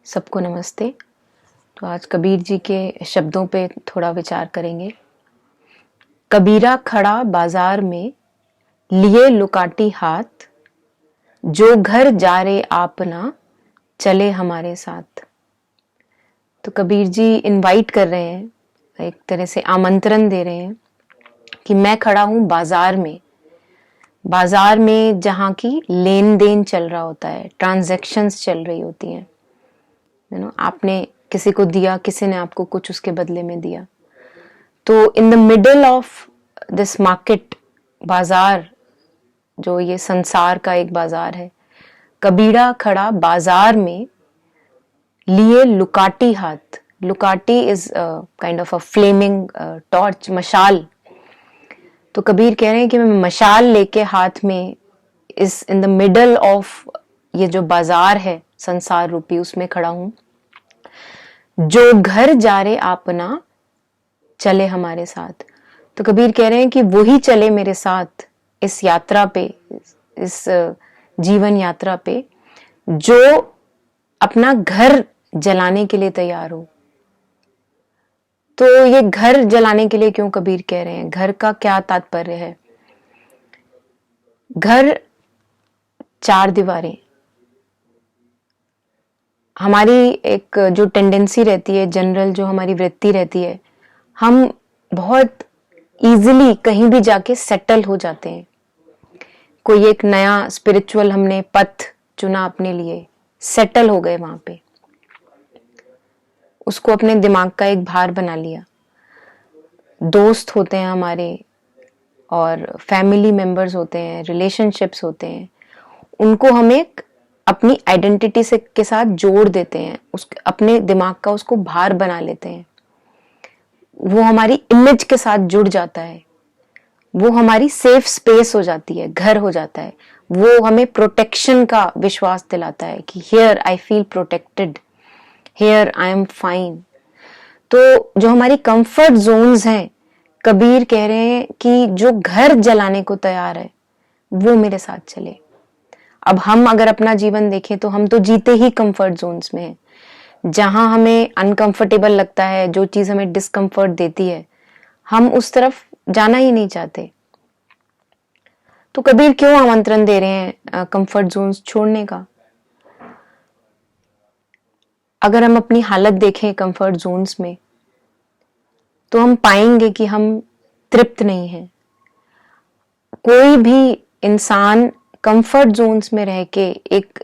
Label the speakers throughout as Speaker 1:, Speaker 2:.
Speaker 1: सबको नमस्ते। तो आज कबीर जी के शब्दों पे थोड़ा विचार करेंगे। कबीरा खड़ा बाजार में लिए लुकाटी हाथ, जो घर जा रे आप ना चले हमारे साथ। तो कबीर जी इनवाइट कर रहे हैं, एक तरह से आमंत्रण दे रहे हैं कि मैं खड़ा हूं बाजार में जहां की लेन देन चल रहा होता है, ट्रांजैक्शंस चल रही होती हैं। आपने किसी को दिया, किसी ने आपको कुछ उसके बदले में दिया। तो in the middle of this market, बाजार जो ये संसार का एक बाजार है, कबीरा खड़ा बाजार में लिए लुकाटी हाथ। लुकाटी is kind of a flaming torch, मशाल। तो कबीर कह रहे हैं कि मैं मशाल लेके हाथ में इस इन द मिडल ऑफ ये जो बाजार है संसार रूपी, उसमें खड़ा हूं। जो घर जा रे आप ना चले हमारे साथ। तो कबीर कह रहे हैं कि वही चले मेरे साथ इस यात्रा पे, इस जीवन यात्रा पे, जो अपना घर जलाने के लिए तैयार हो। तो ये घर जलाने के लिए क्यों कबीर कह रहे हैं? घर का क्या तात्पर्य है? घर चार दीवारें। हमारी एक जो टेंडेंसी रहती है, जनरल जो हमारी वृत्ति रहती है, हम बहुत इजीली कहीं भी जाके सेटल हो जाते हैं। कोई एक नया स्पिरिचुअल हमने पथ चुना अपने लिए, सेटल हो गए वहां पे, उसको अपने दिमाग का एक भार बना लिया। दोस्त होते हैं हमारे और फैमिली मेंबर्स होते हैं, रिलेशनशिप्स होते हैं, उनको हम एक अपनी आइडेंटिटी से के साथ जोड़ देते हैं, उस अपने दिमाग का उसको भार बना लेते हैं। वो हमारी इमेज के साथ जुड़ जाता है, वो हमारी सेफ स्पेस हो जाती है, घर हो जाता है। वो हमें प्रोटेक्शन का विश्वास दिलाता है कि here I feel protected, here I am fine. तो जो हमारी कंफर्ट जोन्स हैं, कबीर कह रहे हैं कि जो घर जलाने को तैयार है वो मेरे साथ चले। अब हम अगर अपना जीवन देखें तो हम तो जीते ही कंफर्ट जोन्स में हैं। जहां हमें अनकंफर्टेबल लगता है, जो चीज हमें डिस्कंफर्ट देती है, हम उस तरफ जाना ही नहीं चाहते। तो कबीर क्यों आमंत्रण दे रहे हैं कंफर्ट जोन्स छोड़ने का? अगर हम अपनी हालत देखें कंफर्ट जोन्स में, तो हम पाएंगे कि हम तृप्त नहीं हैं। कोई भी इंसान कंफर्ट जोन्स में रह के, एक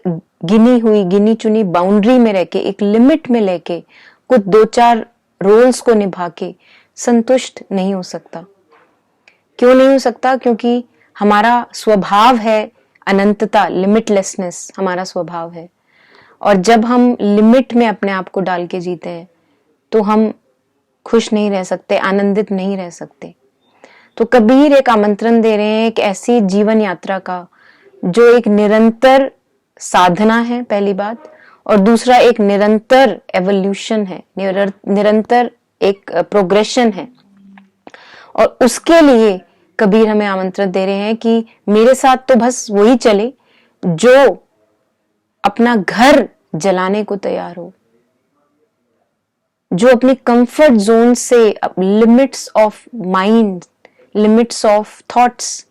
Speaker 1: गिनी चुनी बाउंड्री में रह के, एक लिमिट में लेके, कुछ दो चार रोल्स को निभा के संतुष्ट नहीं हो सकता। क्यों नहीं हो सकता? क्योंकि हमारा स्वभाव है अनंतता, लिमिटलेसनेस हमारा स्वभाव है। और जब हम लिमिट में अपने आप को डाल के जीते हैं तो हम खुश नहीं रह सकते, आनंदित नहीं रह सकते। तो कबीर एक आमंत्रण दे रहे हैं एक ऐसी जीवन यात्रा का जो एक निरंतर साधना है, पहली बात, और दूसरा एक निरंतर एवोल्यूशन है, निरंतर एक प्रोग्रेशन है। और उसके लिए कबीर हमें आमंत्रण दे रहे हैं कि मेरे साथ तो बस वही चले जो अपना घर जलाने को तैयार हो, जो अपनी कंफर्ट जोन से, limits of mind, limits of thoughts,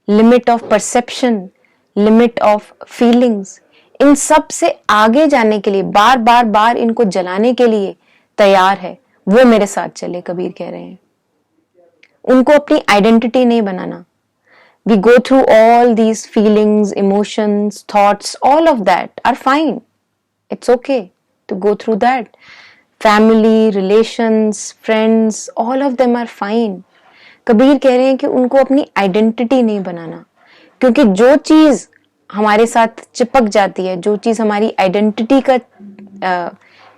Speaker 1: limit of perception, limit of feelings, इन सब से आगे जाने के लिए, बार बार बार इनको जलाने के लिए तैयार है, वो मेरे साथ चले। कबीर कह रहे हैं उनको अपनी आइडेंटिटी नहीं बनाना। We go through all these feelings, emotions, thoughts, all of that are fine. It's okay to go through that. Family, relations, friends, all of them are fine. Kabir कह रहे हैं कि उनको अपनी आइडेंटिटी नहीं बनाना, क्योंकि जो चीज हमारे साथ चिपक जाती है, जो चीज हमारी आइडेंटिटी का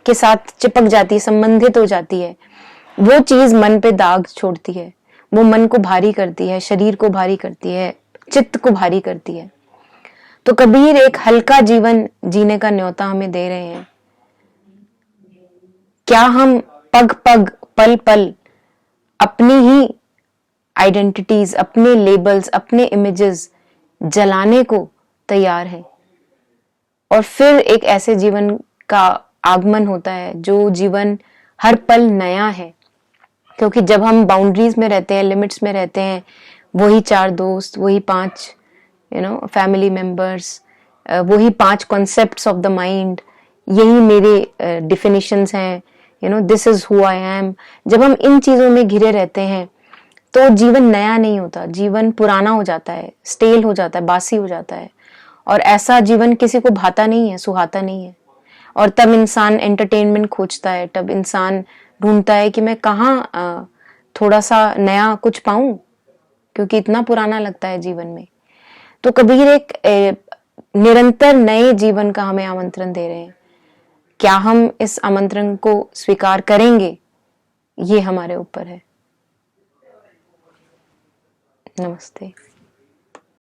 Speaker 1: के साथ चिपक जाती है, संबंधित हो जाती है, वो चीज मन पे दाग छोड़ती है, वो मन को भारी करती है, शरीर को भारी करती है, चित्त को भारी करती है। तो कबीर एक हल्का जीवन जीने का न्योता हमें दे रहे हैं। क्या हम पग पग, पल पल अपनी ही आइडेंटिटीज, अपने लेबल्स, अपने इमेजेस जलाने को तैयार हैं और फिर एक ऐसे जीवन का आगमन होता है, जो जीवन हर पल नया है। क्योंकि जब हम बाउंड्रीज में रहते हैं, लिमिट्स में रहते हैं, वही 4 दोस्त, वही 5 फैमिली मेंबर्स, वही 5 कॉन्सेप्ट्स ऑफ द माइंड, यही मेरे डिफिनिशंस हैं, this is who I am. जब हम इन चीजों में घिरे रहते हैं तो जीवन नया नहीं होता, जीवन पुराना हो जाता है, स्टेल हो जाता है, बासी हो जाता है। और ऐसा जीवन किसी को भाता नहीं है, सुहाता नहीं है। और तब इंसान एंटरटेनमेंट खोजता है, तब इंसान ढूंढता है कि मैं कहाँ थोड़ा सा नया कुछ पाऊं, क्योंकि इतना पुराना लगता है जीवन में। तो कबीर एक निरंतर नए जीवन का हमें आमंत्रण दे रहे हैं। क्या हम इस आमंत्रण को स्वीकार करेंगे, ये हमारे ऊपर है। नमस्ते।